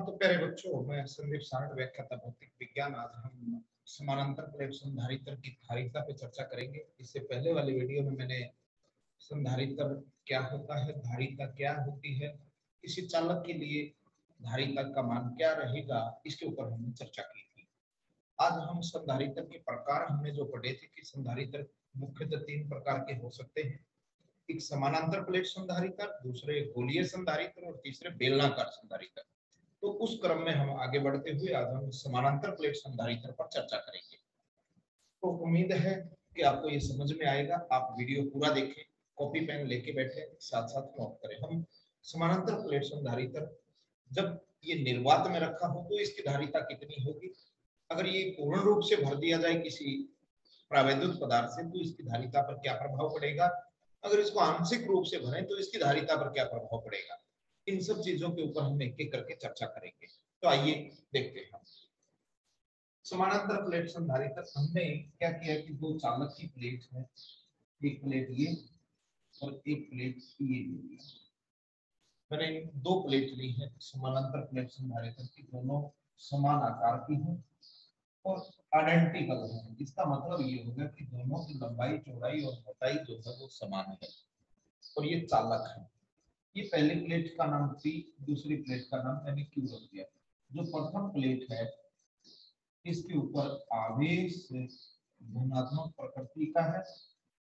तो प्यारे बच्चों, मैं संदीप सारड, व्याख्याता भौतिक विज्ञान। आज हम समानांतर प्लेट संधारित्र की धारिता पे चर्चा करेंगे। इससे पहले वाले वीडियो में मैंने संधारित्र क्या होता है, धारिता क्या होती है, किसी चालक के लिए धारिता का मान क्या रहेगा, इसके ऊपर हमने चर्चा की थी। आज हम संधारित्र के प्रकार हमने जो पढ़े थे कि संधारित्र मुख्यतः 3 प्रकार के हो सकते हैं। एक समानांतर प्लेट संधारित्र, दूसरे गोलीय संधारित्र और तीसरे बेलनाकार संधारित्र। तो उस क्रम में हम आगे बढ़ते हुए आज हम समानांतर प्लेट संधारित्र पर चर्चा करेंगे। तो उम्मीद है कि आपको ये समझ में आएगा। आप वीडियो पूरा देखें, कॉपी पेन लेके बैठे, साथ साथ नोट करें। हम समानांतर प्लेट संधारित्र जब ये निर्वात में रखा हो तो इसकी धारिता कितनी होगी। अगर ये पूर्ण रूप से भर दिया जाए किसी प्रावैद्युत पदार्थ से तो इसकी धारिता पर क्या प्रभाव पड़ेगा। अगर इसको आंशिक रूप से भरें तो इसकी धारिता पर क्या प्रभाव पड़ेगा। इन सब चीजों के ऊपर हम एक एक करके चर्चा करेंगे। तो आइए देखते हैं। समानांतर प्लेट संधारित्र हमने क्या किया कि दो चालक की प्लेट है, एक प्लेट ये और एक प्लेट ये। मैंने दो प्लेट ली है समानांतर प्लेट संधारित्र की, दोनों समान आकार की हैं और आइडेंटिकल है। इसका मतलब ये होगा कि दोनों की लंबाई, चौड़ाई और मोटाई जो है वो समान है और ये चालक है। ये पहली प्लेट का नाम P, दूसरी प्लेट का नाम मैंने Q रख दिया। जो प्रथम प्लेट है इसके ऊपर आवेश धनात्मक प्रकृति का है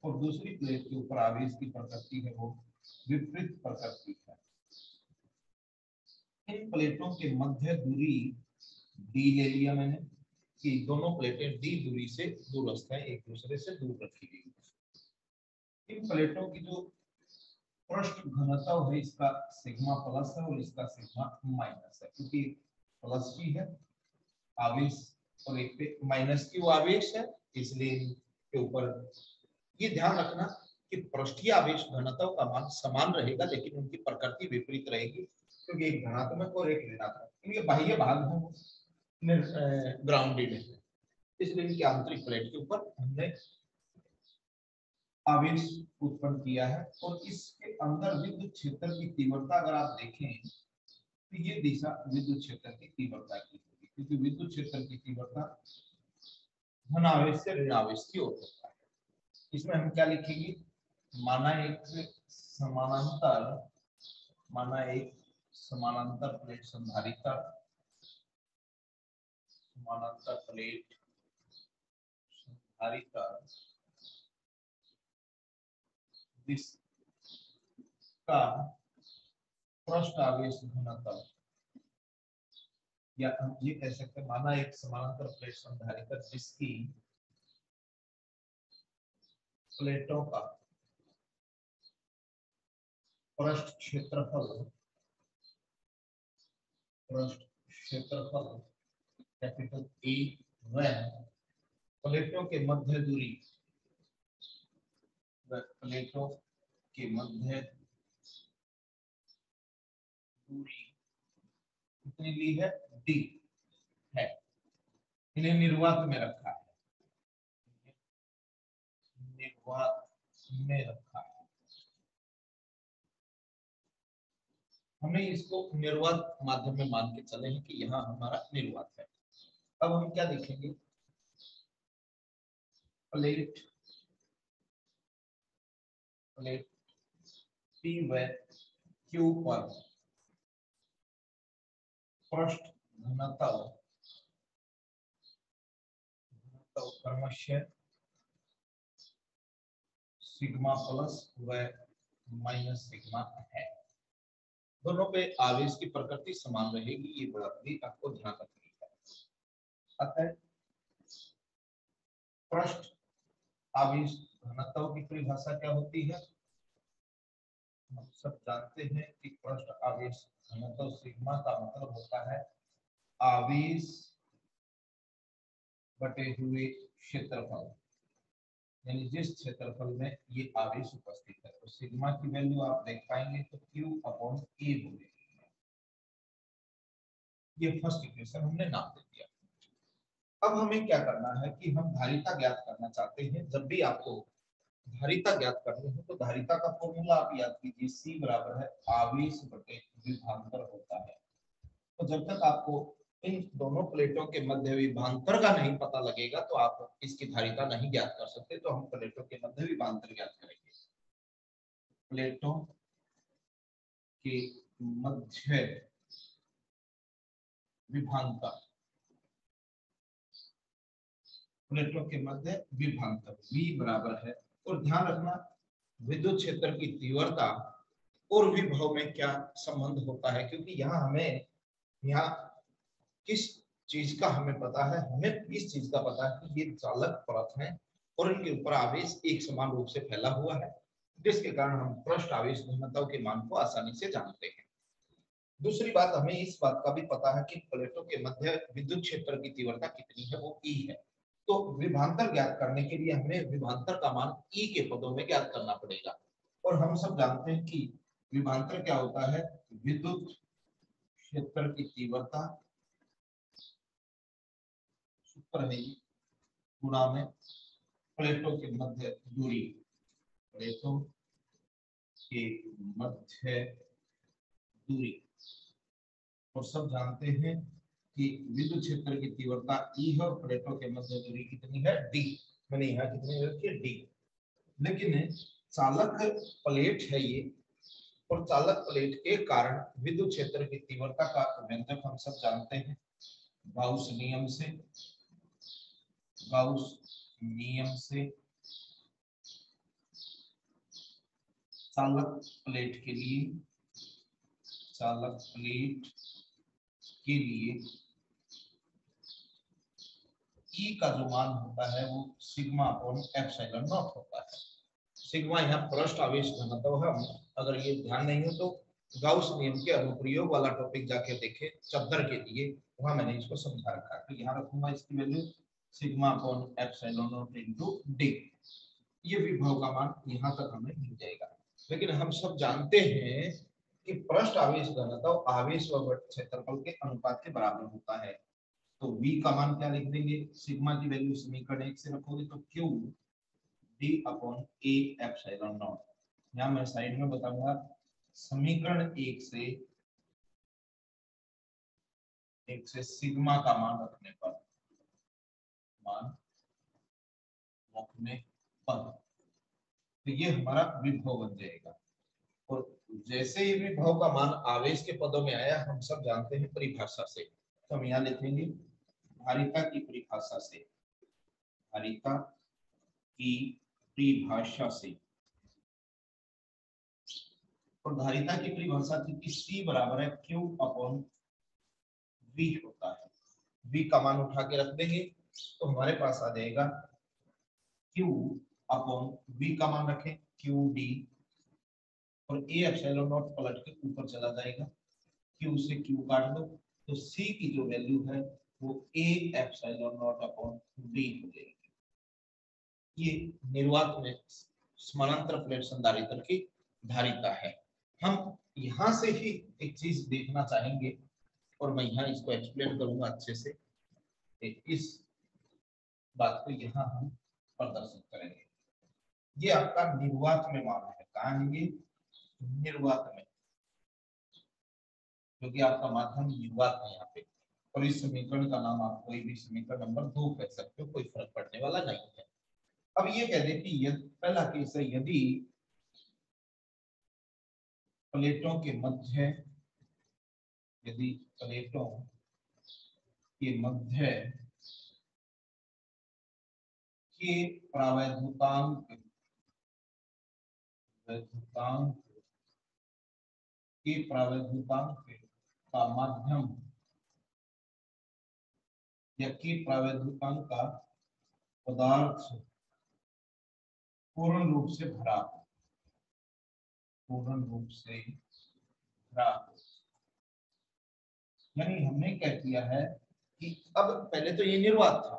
और दूसरी प्लेट के ऊपर आवेश की प्रकृति है वो विपरीत प्रकृति है। इन प्लेटों के मध्य दूरी d ले लिया मैंने कि दोनों प्लेटें d दूरी से दूरस्थ हैं, एक दूसरे से दूर रखी गई। इन प्लेटों की जो पृष्ठ घनत्व है इसका सिग्मा प्लस है और इसका सिग्मा माइनस है, क्योंकि प्लस की है आवेश और एक पे माइनस की वो आवेश है, इसलिए के ऊपर ये ध्यान रखना कि पृष्ठीय आवेश घनत्व का मान समान रहेगा लेकिन उनकी प्रकृति विपरीत रहेगी, क्योंकि एक धनात्मक और एक ऋणात्मक। इनके बाह्य भाग हैं ग्राउंडेड है, इसलिए इनकी आंतरिक प्लेट के ऊपर हमने आवेश उत्पन्न किया है। और इसके अंदर विद्युत क्षेत्र की तीव्रता अगर आप देखें तो ये दिशा विद्युत क्षेत्र की तीव्रता की होगी, क्योंकि विद्युत क्षेत्र की तीव्रता धन आवेश से ऋण आवेश की ओर होता है। इसमें हम क्या लिखेंगे, माना एक समानांतर प्लेट संधारित्र, समानांतर प्लेट संधारित्र जिसका पृष्ठ आवेश घनत्व, या हम ये कह सकते हैं माना एक समानांतर प्लेट संधारित्र जिसकी प्लेटों का पृष्ठ क्षेत्रफल कैपिटल ए व प्लेटों के मध्य दूरी कितनी ली है, डी है। इन्हें निर्वात में रखा है, हमें इसको निर्वात माध्यम में मान के चले हैं कि यहाँ हमारा निर्वात है। अब हम क्या देखेंगे, प्लेट P व Q पर पृष्ठ घनत्व क्रमशः सिग्मा प्लस व माइनस सिग्मा है। दोनों पे आवेश की प्रकृति समान रहेगी, ये बात भी आपको ध्यान रखनी है। अतः पृष्ठ आवेश घनत्व की परिभाषा क्या होती है, हम सब जानते हैं कि पृष्ठ आवेश घनत्व सिग्मा का मतलब होता है आवेश बटे हुए क्षेत्रफल, यानी जिस क्षेत्रफल में ये आवेश उपस्थित है। तो सिग्मा की वैल्यू आप देख पाएंगे तो Q अपॉन A होगी। ये फर्स्ट इक्वेशन हमने नाम दे दिया। अब हमें क्या करना है कि हम धारिता ज्ञात करना चाहते हैं। जब भी आपको धारिता ज्ञात करनी हो तो धारिता का फॉर्मूला आप याद कीजिए, C बराबर है आवेश बटे विभवांतर होता है। तो जब तक आपको इन दोनों प्लेटों के मध्य विभांतर का नहीं पता लगेगा तो आप इसकी धारिता नहीं ज्ञात कर सकते। तो हम प्लेटों के मध्य विभांतर ज्ञात करेंगे। प्लेटों के मध्य विभांतर, प्लेटों के मध्य विभांतर V बराबर है। और ध्यान रखना विद्युत क्षेत्र की तीव्रता और विभव में क्या संबंध होता है, क्योंकि यहाँ किस चीज का हमें पता है, हमें इस चीज का पता है कि ये चालक परत है और इनके ऊपर आवेश एक समान रूप से फैला हुआ है, जिसके कारण हम पृष्ठ आवेश घनत्व के मान को आसानी से जानते हैं। दूसरी बात, हमें इस बात का भी पता है कि प्लेटों के मध्य विद्युत क्षेत्र की तीव्रता कितनी है, वो E है। तो विभांतर ज्ञात करने के लिए हमें विभांतर का मान E के पदों में ज्ञात करना पड़ेगा। और हम सब जानते हैं कि विभांतर क्या होता है, विद्युत क्षेत्र की तीव्रता सूत्र है गुणा में प्लेटों के मध्य दूरी, प्लेटों के मध्य दूरी। और सब जानते हैं कि विद्युत क्षेत्र की तीव्रता E है और प्लेटों के मध्य दूरी कितनी है, D। मैंने यहाँ कितनी रखी है, D। लेकिन चालक प्लेट है ये, और चालक प्लेट के कारण विद्युत क्षेत्र की तीव्रता का व्यंजक हम सब जानते हैं गाउस नियम से। गाउस नियम से चालक प्लेट के लिए, चालक प्लेट के लिए E का जो मान होता है वो सिग्मा अपॉन एप्सिलॉन नॉट होता है। सिग्मा यहाँ पृष्ठ आवेश घनत्व है। अगर ये ध्यान नहीं हो तो गाउस नियम के अनुप्रयोग वाला टॉपिक जाके देखें चद्दर के लिए, वहां मैंने इसको समझा रखा है। तो यहाँ रखूंगा इसकी value sigma upon epsilon not into D। ये विभव का मान यहाँ तक हमें मिल जाएगा। लेकिन हम सब जानते हैं कि पृष्ठ आवेश घनत्व आवेश व क्षेत्रफल के अनुपात के बराबर होता है। तो V का मान क्या लिख देंगे, सिग्मा की वैल्यू समीकरण 1 से रखोगे तो Q D upon A epsilon not. यहाँ मैं साइड में बताऊंगा समीकरण 1 से सिग्मा का मान रखने पर, तो ये हमारा विभव बन जाएगा। और जैसे ही विभव का मान आवेश के पदों में आया, हम सब जानते हैं परिभाषा से, तो हम यहाँ लिखेंगे धारिता की परिभाषा से, धारिता की परिभाषा से। और धारिता की परिभाषा थी कि C बराबर है Q अपॉन V होता है। V का मान उठा के रख देंगे तो हमारे पास आ जाएगा Q अपॉन V का मान रखें QD, और A एप्सिलॉन नॉट पलट के ऊपर चला जाएगा, Q से Q काट दो तो C की जो वैल्यू है वो A epsilon not upon D हो जाएगी। ये निर्वात में समानांतर प्लेट संधारित्र की धारिता है। हम यहाँ से ही एक चीज देखना चाहेंगे और मैं यहाँ इसको एक्सप्लेन करूंगा अच्छे से। इस बात को यहाँ हम प्रदर्शित करेंगे। ये आपका निर्वात में मान है, कहाँ है ये, निर्वात में, क्योंकि आपका माध्यम निर्वात है यहाँ पे। और इस समीकरण का नाम आप कोई भी समीकरण नंबर 2 कह सकते हो, कोई फर्क पड़ने वाला नहीं है। अब ये कह दे कि पहला केस है, यदि प्लेटों के मध्य, यदि प्लेटों के मध्य के प्रावैधुतांक का माध्यम या के प्रावैधुतांक का पदार्थ पूर्ण रूप से भरा हो, पूर्ण रूप से भरा हो। यानी हमने क्या किया है कि अब पहले तो ये निर्वात था,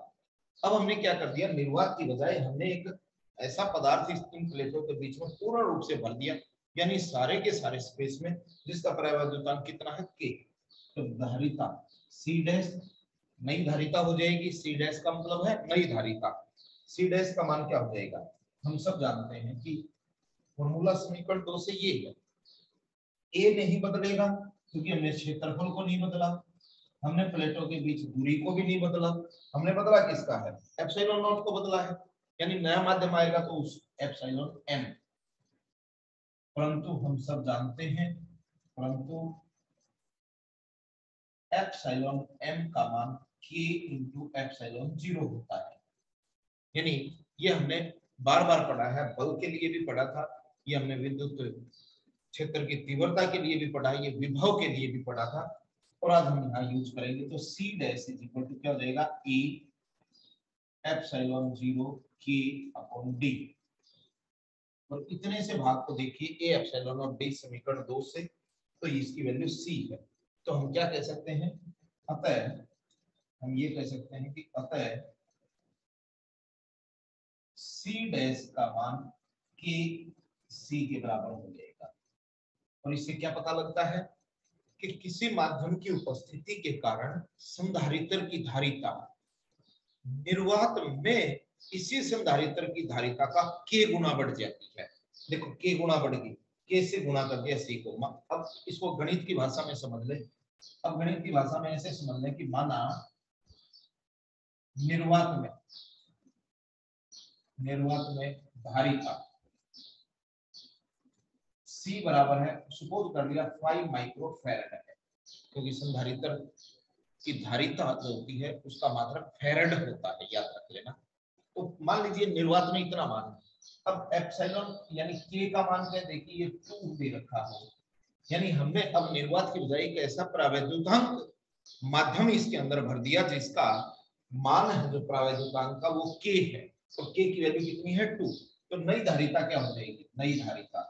अब हमने क्या कर दिया, निर्वात की बजाय हमने एक ऐसा पदार्थ इस तीन प्लेटों के बीच में पूर्ण रूप से भर दिया, यानी सारे के सारे स्पेस में, जिसका प्रावैधुतांक कितना है के। तो धारिता C डैश नई धारिता हो जाएगी। C डैश का मतलब है नई धारिता। C डैश का मान क्या हो जाएगा, हम सब जानते हैं कि फॉर्मूला समीकरण 2 से ये है, A नहीं बदलेगा क्योंकि हमने क्षेत्रफल को नहीं बदला, हमने प्लेटों के बीच दूरी को भी नहीं बदला, हमने बदला किसका है, एप्सिलॉन नॉट को बदला है, यानी नया माध्यम आएगा तो उस एप्सिलॉन एम। परंतु हम सब जानते हैं, परंतु एप्सिलॉन एम का मान k इंटू एप्सिलॉन 0 होता है। यानी ये हमने बार बार पढ़ा है, बल के लिए भी पढ़ा था, ये हमने विद्युत क्षेत्र की तीव्रता के लिए भी पढ़ा, ये विभव के लिए भी पढ़ा था, और आज हम यहाँ यूज करेंगे। तो C dash is equal to क्या हो जाएगा, A epsilon 0 K upon D। और इतने से भाग को देखिए, A एप्सिलॉन और D समीकरण 2 से, तो इसकी वैल्यू C है। तो हम क्या कह सकते हैं, अतः हम ये कह सकते हैं कि अतः C डैश का मान K C के बराबर हो जाएगा। और इससे क्या पता लगता है कि किसी माध्यम की उपस्थिति के कारण संधारित्र की धारिता निर्वात में इसी संधारित्र की धारिता का k गुना बढ़ जाती है। देखो k गुना बढ़ गई, k से गुणा कर दिया c को। अब इसको गणित की भाषा में समझ ले। अब गणित की भाषा में ऐसे समझ ले कि माना निर्वात में धारिता C बराबर है, सपोज कर लिया 5 माइक्रोफैरड है, क्योंकि संधारित्र की धारिता जो होती है उसका मात्रक फैरड होता है, याद रख लेना। तो मान लीजिए निर्वात में इतना मान है, अब एप्सिलॉन यानी k का मान क्या देखिए, ये 2 दे रखा हो, यानी हमने अब निर्वात की बजाय एक ऐसा प्रावैद्युतांक माध्यम इसके अंदर भर दिया जिसका मान है जो प्रावैद्युतांक का वो k है, तो k की वैल्यू कितनी है 2। तो नई धारिता क्या हो जाएगी, नई धारिता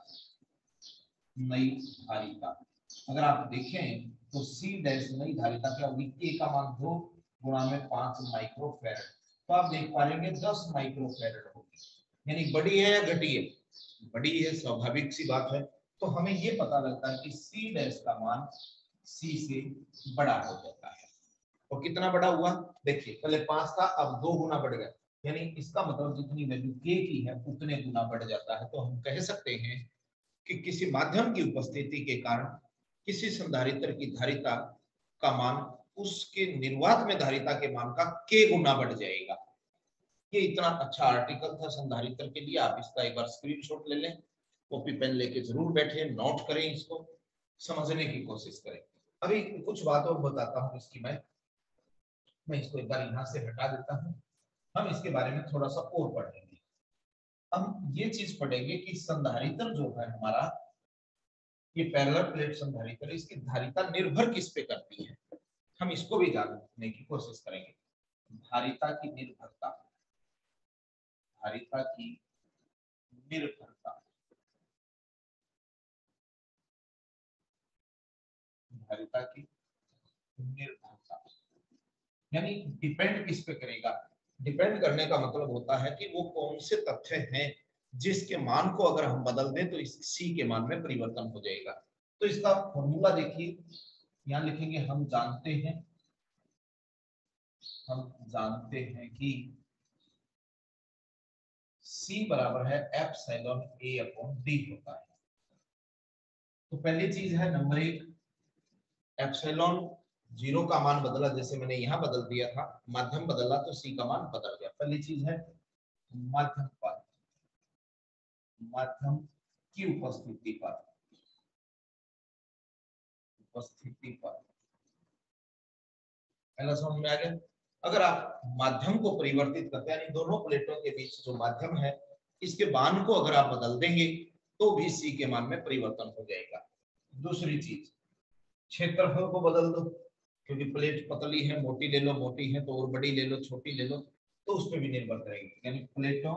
अगर आप देखें तो C डैश नई धारिता क्या होगी, k का मान 2 गुणा में 5 माइक्रोफैरड, तो आप देख पा रहे 10 माइक्रोफैरड होगी, यानी बड़ी है या घटी है, बड़ी है, स्वाभाविक सी बात है। तो हमें ये पता लगता है कि C डैश का मान C से बड़ा हो जाता है। तो कितना बड़ा हुआ, देखिए पहले 5 था, अब 2 गुना बढ़ गया, यानी इसका मतलब जितनी वैल्यू k की है उतने गुना बढ़ जाता है। तो हम कह सकते हैं कि किसी माध्यम की उपस्थिति के कारण किसी संधारित्र की धारिता का मान उसके निर्वात में धारिता के मान का k गुना बढ़ जाएगा। ये इतना अच्छा आर्टिकल था संधारित्र के लिए, आप इसका एक बार स्क्रीनशॉट ले लें, कॉपी पेन लेके जरूर बैठे, नोट करें, इसको समझने की कोशिश करें। अभी कुछ बात और बताता हूँ इसकी, मैं इसको एक बार यहाँ से हटा देता हूँ, हम इसके बारे में थोड़ा सा और पढ़ेंगे। हम ये चीज पढ़ेंगे कि संधारित्र जो है हमारा, ये पैरेलल प्लेट संधारित्र, इसकी धारिता निर्भर किस पे करती है, हम इसको भी जानने की कोशिश करेंगे। धारिता की निर्भरता, धारिता की निर्भरता, धारिता की निर्भरता यानी डिपेंड किस पे करेगा। डिपेंड करने का मतलब होता है कि वो कौन से तथ्य हैं जिसके मान को अगर हम बदल दें तो इस C के मान में परिवर्तन हो जाएगा। तो इसका फॉर्मूला देखिए, यहाँ लिखेंगे हम जानते हैं कि C बराबर है एप्सिलॉन A अपॉन D होता है। तो पहली चीज है नंबर 1, एप्सिलॉन 0 का मान बदला, जैसे मैंने यहाँ बदल दिया था, माध्यम बदला तो C का मान बदल गया। पहली चीज है माध्यम की उपस्थिति पर पहला समझ में आ गया। अगर आप माध्यम को परिवर्तित करते हैं, यानी दोनों प्लेटों के बीच जो माध्यम है इसके मान को अगर आप बदल देंगे तो भी C के मान में परिवर्तन हो जाएगा। दूसरी चीज, क्षेत्रफल को बदल दो, क्योंकि प्लेट पतली है, मोटी ले लो, मोटी है तो और बड़ी ले लो, छोटी ले लो, तो उस पर भी निर्भर करेगी। यानी प्लेटों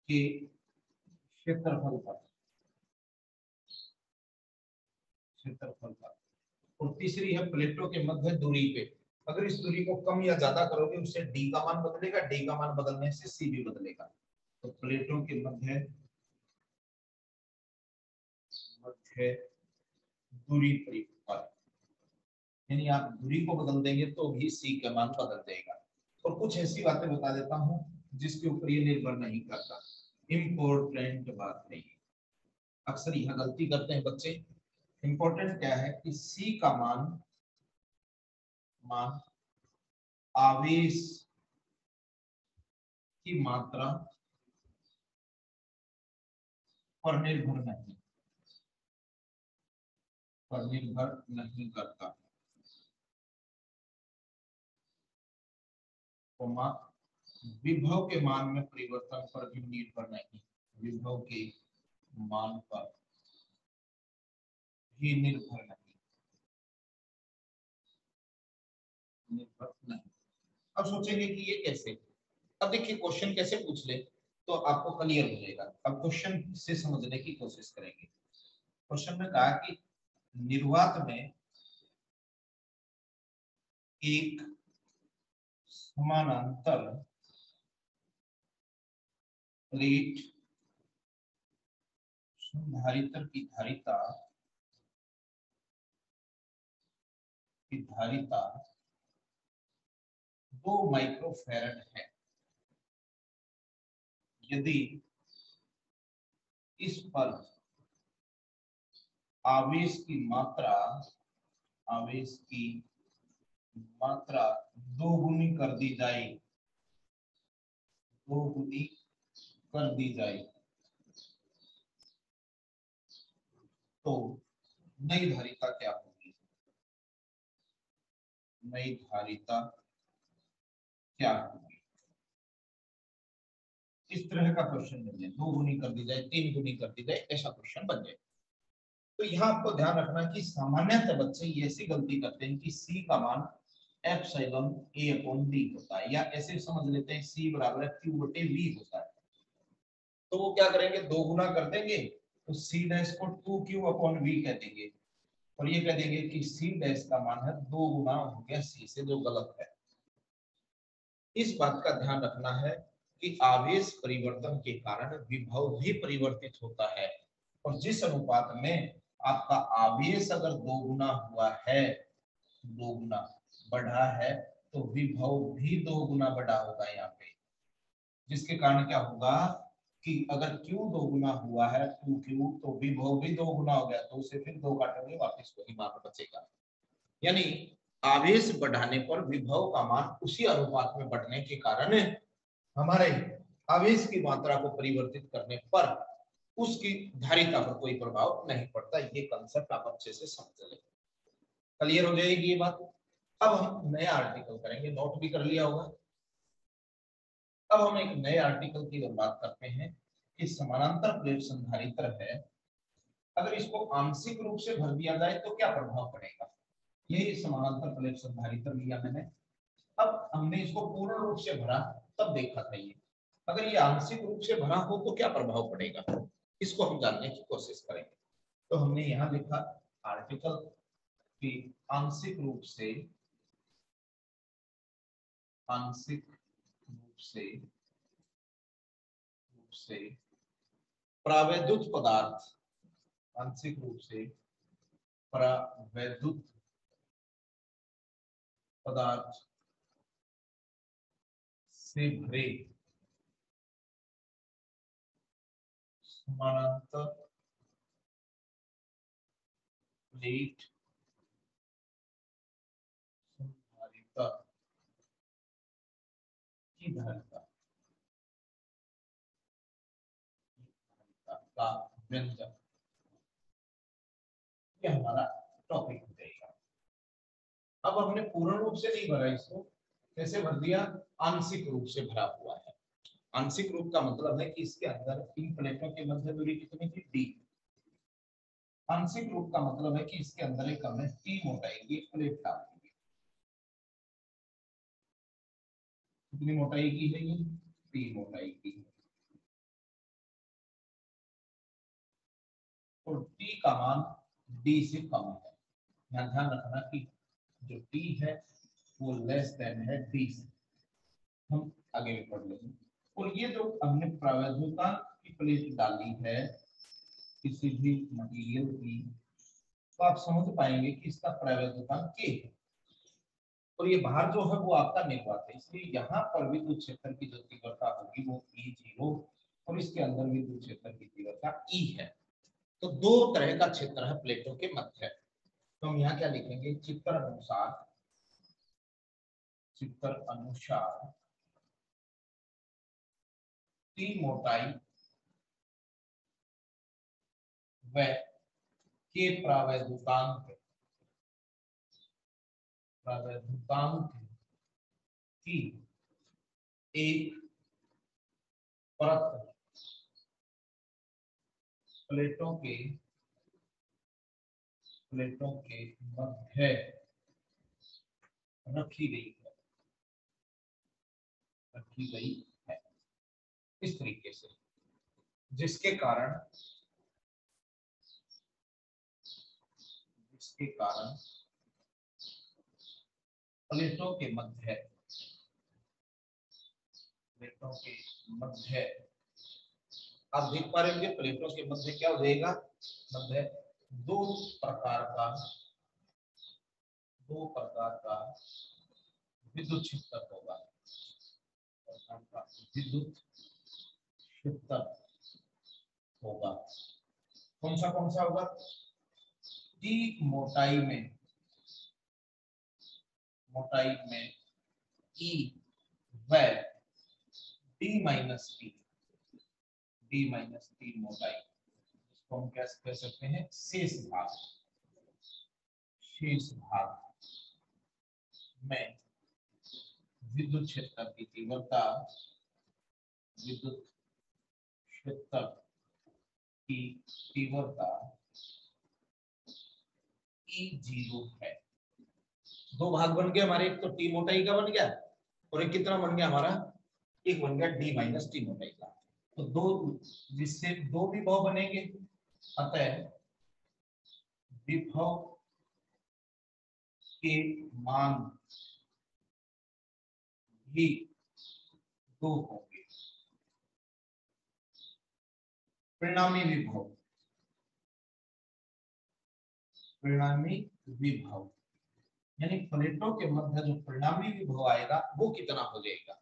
के क्षेत्रफल पर और तीसरी है प्लेटों के मध्य दूरी पे, अगर इस दूरी को कम या ज्यादा करोगे उससे D का मान बदलेगा, D का मान बदलने से C भी बदलेगा। तो प्लेटों के मध्य दूरी पर, यानी आप दूरी को बदल देंगे तो भी C का मान बदल जाएगा। और कुछ ऐसी बातें बता देता हूं जिसके ऊपर ये निर्भर नहीं करता, इम्पोर्टेंट बात नहीं। अक्सर यह गलती करते हैं बच्चे, इंपॉर्टेंट क्या है कि C का मान आवेश की मात्रा पर निर्भर नहीं करता, विभव के मान में परिवर्तन पर भी निर्भर नहीं, विभव के मान पर भी निर्भर नहीं। अब सोचेंगे कि ये कैसे। अब देखिए क्वेश्चन कैसे पूछ ले तो आपको क्लियर हो जाएगा। अब क्वेश्चन से समझने की कोशिश करेंगे। क्वेश्चन में कहा कि निर्वात में एक समानांतर प्लेट संधारित्र की धारिता 2 माइक्रोफैरड है। यदि इस पर आवेश की मात्रा दोगुनी कर दी जाए तो नई धारिता क्या होगी? इस तरह का क्वेश्चन बन जाए, 2 गुनी कर दी जाए, 3 गुनी कर दी जाए, ऐसा क्वेश्चन बन जाए। तो यहाँ आपको ध्यान रखना कि सामान्यतः बच्चे ये ऐसी गलती करते हैं कि C का मान एप्सिलॉन A अपॉन B होता है, या ऐसे समझ लेते हैं C बराबर Q बटे V होता है। तो वो क्या करेंगे, 2 गुना कर देंगे तो C डैश को 2Q अपॉन V कह देंगे, और ये कह देंगे कि C डैश का मान है 2 गुना हो गया C से, जो गलत है। इस बात का ध्यान रखना है कि आवेश परिवर्तन के कारण विभव भी परिवर्तित होता है, और जिस अनुपात में आपका आवेश अगर 2 गुना हुआ है, 2 गुना बढ़ा है, तो विभव भी 2 गुना बढ़ा होगा यहाँ पे, जिसके कारण क्या होगा कि अगर Q 2 गुना हुआ है 2Q, तो विभव भी 2 गुना हो गया, तो उसे फिर 2 काटेंगे, वापस वही मान बचेगा। यानी आवेश बढ़ाने पर विभव का मान उसी अनुपात में बढ़ने के कारण हमारे आवेश की मात्रा को परिवर्तित करने पर उसकी धारिता पर कोई प्रभाव नहीं पड़ता। ये कंसेप्ट आप अच्छे से समझ लें, क्लियर हो जाएगी ये बात। अब हम नया आर्टिकल करेंगे, नोट भी कर लिया होगा। अब हम एक नए आर्टिकल की बात करते हैं कि समानांतर प्लेट संधारित्र है, अगर इसको आंशिक रूप से भर दिया जाए तो क्या प्रभाव पड़ेगा। यही समानांतर प्लेट संधारित्र लिया मैंने। अब हमने इसको पूर्ण रूप से भरा तब देखा था ये, अगर ये आंशिक रूप से भरा हो तो क्या प्रभाव पड़ेगा, इसको हम जानने की कोशिश करेंगे। तो हमने यहाँ लिखा आर्टिकल कि आंशिक रूप से प्रावैद्युत पदार्थ, आंशिक रूप से प्रावैद्युत पदार्थ से भरे समानांतर प्लेट संधारित्र की धारिता का व्यंजक, ये हमारा टॉपिक हो जाएगा। अब हमने पूर्ण रूप से नहीं भरा इसको, कैसे भर दिया, आंशिक रूप से भरा हुआ है। आंशिक रूप का मतलब है कि इसके अंदर इन प्लेटों के मध्य दूरी कितनी थी, D। आंशिक रूप का मतलब है कि इसके अंदर एक हमने T मोटाई की प्लेट डाल दी। कितनी मोटाई की है ये, T मोटाई की, और T का मान D से कम है। यहाँ ध्यान रखना कि जो T है वो लेस देन है D से, हम आगे भी पढ़ लेंगे। और ये जो हमने प्रावैद्युता की प्लेट डाली है किसी भी मटेरियल की, तो आप समझ पाएंगे कि इसका प्रावैद्युता K है, और ये बाहर जो है वो आपका निर्वात है, इसलिए यहाँ पर विद्युत क्षेत्र की जो तीव्रता होगी वो E0, और इसके अंदर विद्युत क्षेत्र की तीव्रता E है। तो दो तरह का क्षेत्र है प्लेटों के मध्य। तो हम यहाँ क्या लिखेंगे, चित्र अनुसार टी मोटाई व के प्रावैधुतांक की एक परत प्लेटों के मध्य रखी गई है इस तरीके से, जिसके कारण प्लेटों के मध्य आप देख पा रहे होंगे प्लेटों के मध्य क्या हो जाएगा, मध्य दो प्रकार का विद्युत क्षेत्र होगा, कौन सा होगा, टी मोटाई में ई व डी माइनस टी मोटाई, इसको हम क्या कह सकते हैं, शेष भाग में विद्युत क्षेत्र की तीव्रता E0 है। दो भाग बन गए हमारे, एक तो टी मोटाई का बन गया और एक कितना बन गया हमारा, एक बन गया डी माइनस टी मोटाई का। तो दो, जिससे दो विभव बनेंगे, अतः विभव के मान भी दो होंगे। परिणामी विभव यानी प्लेटों के मध्य जो परिणामी विभव आएगा वो कितना हो जाएगा,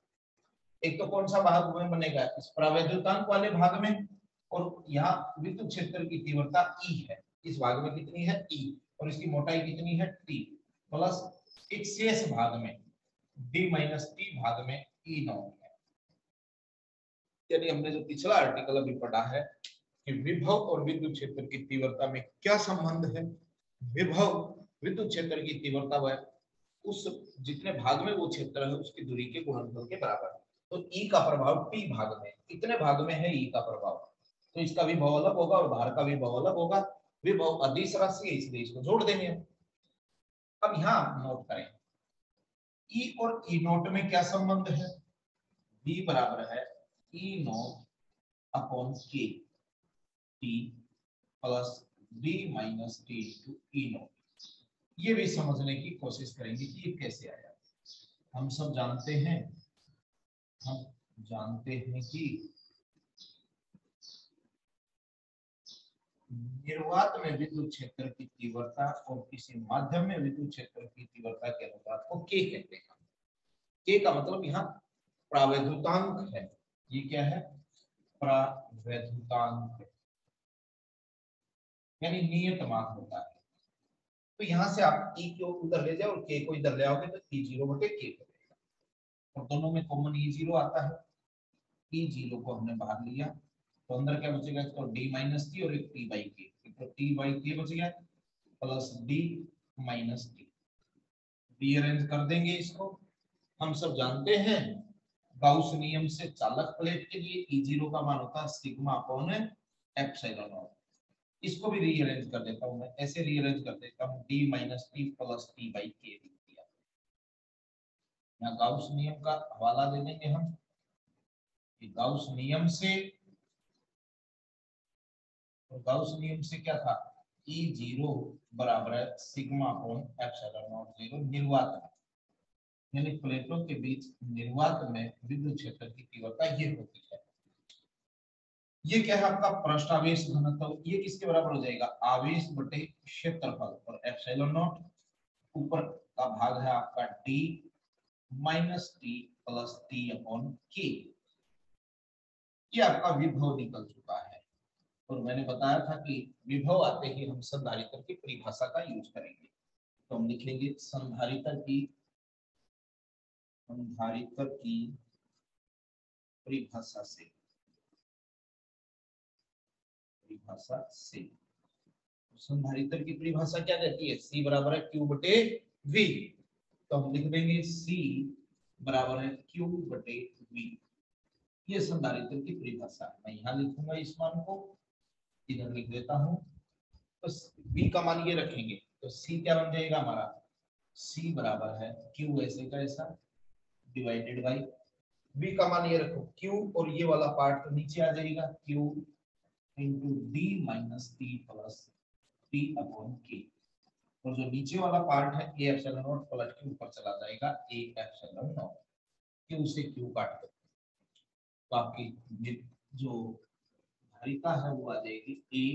एक तो कौन सा भाग में बनेगा, इस प्रावैधुतांक वाले भाग में, और यहाँ विद्युत क्षेत्र की तीव्रता E है, इस भाग में कितनी है E, और इसकी मोटाई कितनी है T, प्लस एक शेष भाग में D माइनस T भाग में E0 है। यानी हमने जो पिछला आर्टिकल अभी पढ़ा है कि विभव और विद्युत क्षेत्र की तीव्रता में क्या संबंध है, विभव विद्युत क्षेत्र की तीव्रता वह उस जितने भाग में वो क्षेत्र है उसकी दूरी के गुणनफल के बराबर है। तो E का प्रभाव T भाग में, कितने भाग में है E का प्रभाव, तो इसका विभव अलग होगा और बाहर का विभव अलग होगा। विभव अदिश राशि है इसलिए इसको जोड़ देंगे। अब यहाँ नोट करें E और E0 में क्या संबंध है, V बराबर है E0 upon K T plus D minus T into E0। ये भी समझने की कोशिश करेंगे कि ये कैसे आया। हम सब जानते हैं कि निर्वात में विद्युत क्षेत्र की तीव्रता और किसी माध्यम में विद्युत क्षेत्र की तीव्रता के अनुपात को K कहते हैं। K का मतलब यहाँ प्रावैधुतांक है, ये क्या है, प्रावैधुतांक यानी नियत मान होता है। तो यहाँ से आप E को उधर ले जाओ और K को इधर ले आओगे तो E0 बटे K हो जाएगा, और दोनों में कॉमन E0 आता है। E0 को हमने बाहर लिया तो अंदर क्या बचेगा, इसको D माइनस T और एक T बाई K, तो T बाई K बच गया plus D minus T, rearrange कर देंगे इसको। हम सब जानते हैं गाउस नियम से चालक प्लेट के लिए E0 का मान होता है सिग्मा अपॉन एप्सिलॉन नॉट। इसको भी रीअरेंज कर देता हूं मैं, ऐसे रीअरेंज कर देता हूं D minus T plus T by K लिख दिया। यहाँ गाउस नियम का हवाला दे देंगे हम, गाउस नियम से क्या था, E0 बराबर है सिग्मा अपॉन एप्सिलॉन नॉट 0 निर्वात में, यानी प्लेटों के बीच निर्वात में विद्युत क्षेत्र की तीव्रता ये होती है। ये क्या है आपका पृष्ठावेश घनत्व, ये किसके बराबर हो जाएगा, आवेश बटे क्षेत्रफल, और एप्सिलॉन नॉट ऊपर का भाग है आपका D minus T plus T upon K। ये आपका विभव निकल चुका है। और मैंने बताया था कि विभव आते ही हम संधारित्र की परिभाषा का यूज करेंगे। तो हम लिख लेंगे संधारित्र की परिभाषा से संधारित्र की परिभाषा क्या कहती है? C बराबर है Q बटे V। तो हम लिख देंगे C बराबर है Q बटे V। ये संधारित्र की परिभाषा है। मैं यहाँ लिखूंगा इस मान को, इधर लिख देता हूँ। तो V का मान ये रखेंगे तो C क्या बन जाएगा हमारा? C बराबर है Q ऐसे का ऐसा डिवाइडेड बाई V का मान ये रखो Q, और ये वाला पार्ट तो नीचे आ जाएगा Q into D minus T plus P upon K। और जो नीचे वाला पार्ट है A एप्सिलॉन नॉट पलट के ऊपर चला जाएगा A एप्सिलॉन नॉट। Q से Q काट दो तो आपकी जो धारिता है वो आ जाएगी A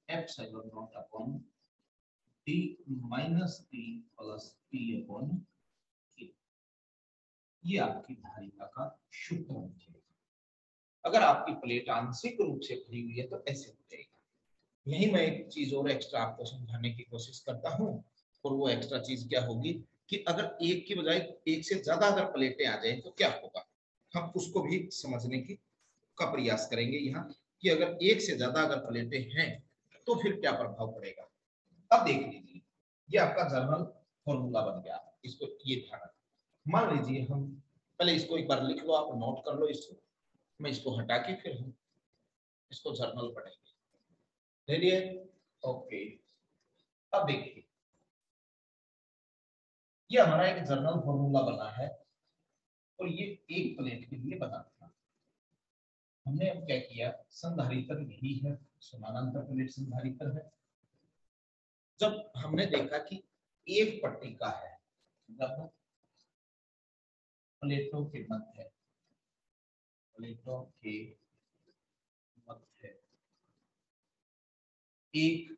epsilon not upon D minus T plus P upon K। ये आपकी धारिता का सूत्र है। अगर आपकी प्लेट आंशिक रूप से भरी हुई है तो ऐसे हो जाएगा। यही मैं एक चीज और एक्स्ट्रा आपको समझाने की कोशिश करता हूँ, और वो एक्स्ट्रा चीज क्या होगी कि अगर एक की बजाय एक से ज्यादा अगर प्लेटें आ जाए तो क्या होगा, हम उसको भी समझने की का प्रयास करेंगे यहाँ कि अगर एक से ज्यादा अगर प्लेटें हैं तो फिर क्या प्रभाव पड़ेगा। अब देख लीजिए, ये आपका जर्नल फॉर्मूला बन गया। इसको ये ध्यान रखना। मान लीजिए हम पहले इसको एक बार लिख लो, आप नोट कर लो इसको। मैं इसको हटा के फिर हम इसको जर्नल पढ़ेंगे। ले लिए? ओके। अब देखिए, ये हमारा एक जर्नल फॉर्मूला बना है और ये एक प्लेट के लिए बना था। हमने अब क्या किया, संधारित्र यही है, समानांतर प्लेट संधारित्र है। जब हमने देखा कि एक पट्टी का है, मतलब प्लेटों के मध्य एक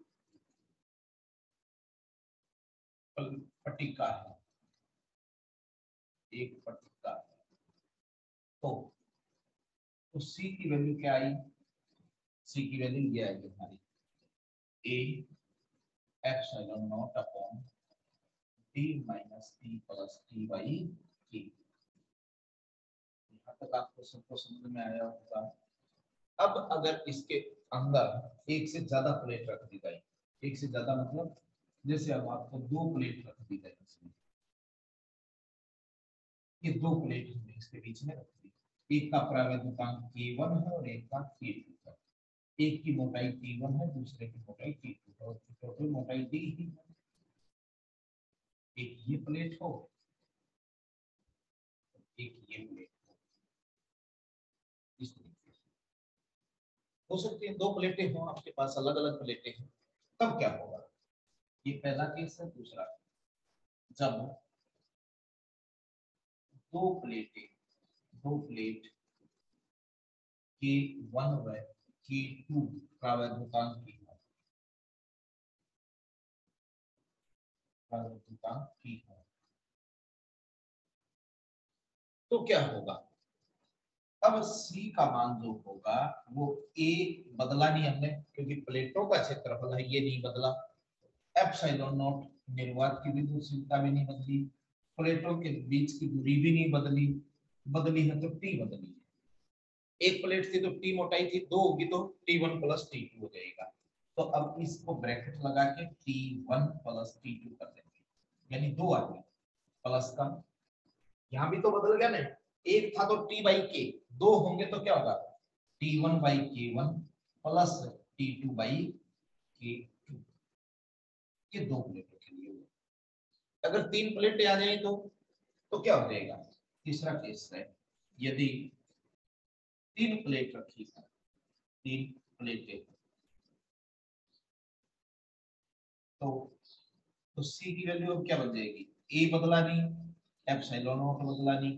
पट्टिका है, एक पट्टिका है, तो C की वैल्यू क्या आई? C की वैल्यू ये आई हमारी A epsilon not upon D minus T plus T by K। यहाँ तक आपको सबको समझ में आया होगा। अब अगर इसके अंदर एक से ज्यादा प्लेट रख दी गई, एक से ज्यादा मतलब जैसे अब आपको दो प्लेट रख दी गई, ये दो प्लेट हमने इसके बीच में रख दी। एक का प्रावैधिकांक K1 है और एक का K2 है। एक की मोटाई T1 है, दूसरे की मोटाई T2 है, और टोटल मोटाई D ही है। एक ये प्लेट हो, एक ये प्लेट हो, इस तरीके से हो सकती है। दो प्लेटें हो आपके पास, अलग अलग प्लेटें हैं, तब क्या होगा? ये पहला केस है। दूसरा, जब दो प्लेट K1 व K2 प्रावैधिकांक की है, तो क्या होगा? अब C का मान जो होगा वो A बदला नहीं हमने, क्योंकि प्लेटों का क्षेत्रफल है, ये नहीं बदला। एप्सिलॉन नॉट निर्वात की विद्युतशीलता भी नहीं बदली, प्लेटों के बीच की दूरी भी नहीं बदली। बदली है तो T बदली है। एक प्लेट थी तो T मोटाई थी, दो होगी तो T1 प्लस T2 हो जाएगा। तो अब इसको ब्रैकेट लगा के T1 प्लस T2 कर देंगे, यानी दो आ गए प्लस का। यहाँ भी तो बदल गया ना, एक था तो T बाई K, दो होंगे तो क्या होगा? T1 by K1 plus T2 by K2। ये दो प्लेटों के लिए। अगर तीन प्लेटें आ जाए तो क्या हो जाएगा? तीसरा केस है, यदि तीन प्लेट रखी है, तीन प्लेटें, तो C की वैल्यू अब क्या बन जाएगी? A बदला नहीं, एप्सिलॉन नॉट बदला नहीं,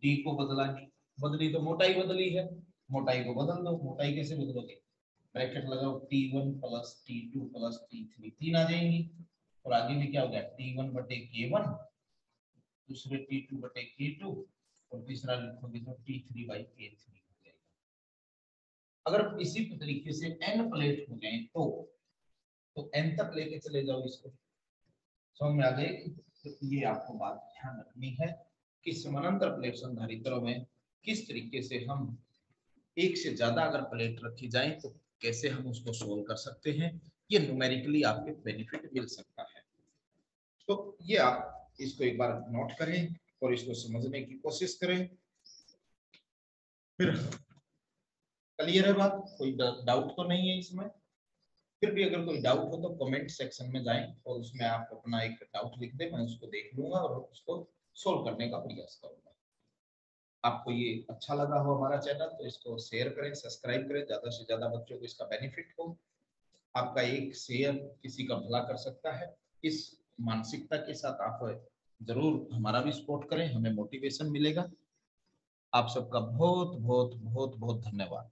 D को बदला नहीं। बदली तो मोटाई बदली है, मोटाई को बदल दो। मोटाई कैसे बदलोगे? ब्रैकेट लगाओ T1 plus T2 plus T3, तीन आ जाएंगी। और आगे भी क्या हो गया? T1 बटे K1, दूसरे T2 बटे K2, और तीसरा लिखोगे तो T3 बाई K3 हो जाएगा। अगर इसी तरीके से n प्लेट हो गए तो n तक लेके चले जाओ इसको, समझ में आ गई। तो ये आपको बात ध्यान रखनी है कि समानांतर प्लेट संधारित्रों में किस तरीके से हम एक से ज्यादा अगर प्लेट रखी जाए तो कैसे हम उसको सोल्व कर सकते हैं, ये न्यूमेरिकली आपके बेनिफिट मिल सकता है। तो ये आप इसको एक बार नोट करें और इसको समझने की कोशिश करें। फिर क्लियर है बात, कोई डाउट तो नहीं है इसमें? फिर भी अगर कोई डाउट हो तो कमेंट सेक्शन में जाएं और उसमें आप अपना एक डाउट लिख दें, मैं उसको देख लूंगा और उसको सोल्व करने का प्रयास करूंगा। आपको ये अच्छा लगा हो हमारा चैनल तो इसको शेयर करें, सब्सक्राइब करें, ज्यादा से ज्यादा बच्चों को इसका बेनिफिट हो। आपका एक शेयर किसी का भला कर सकता है, इस मानसिकता के साथ आप जरूर हमारा भी सपोर्ट करें, हमें मोटिवेशन मिलेगा। आप सबका बहुत बहुत बहुत बहुत धन्यवाद।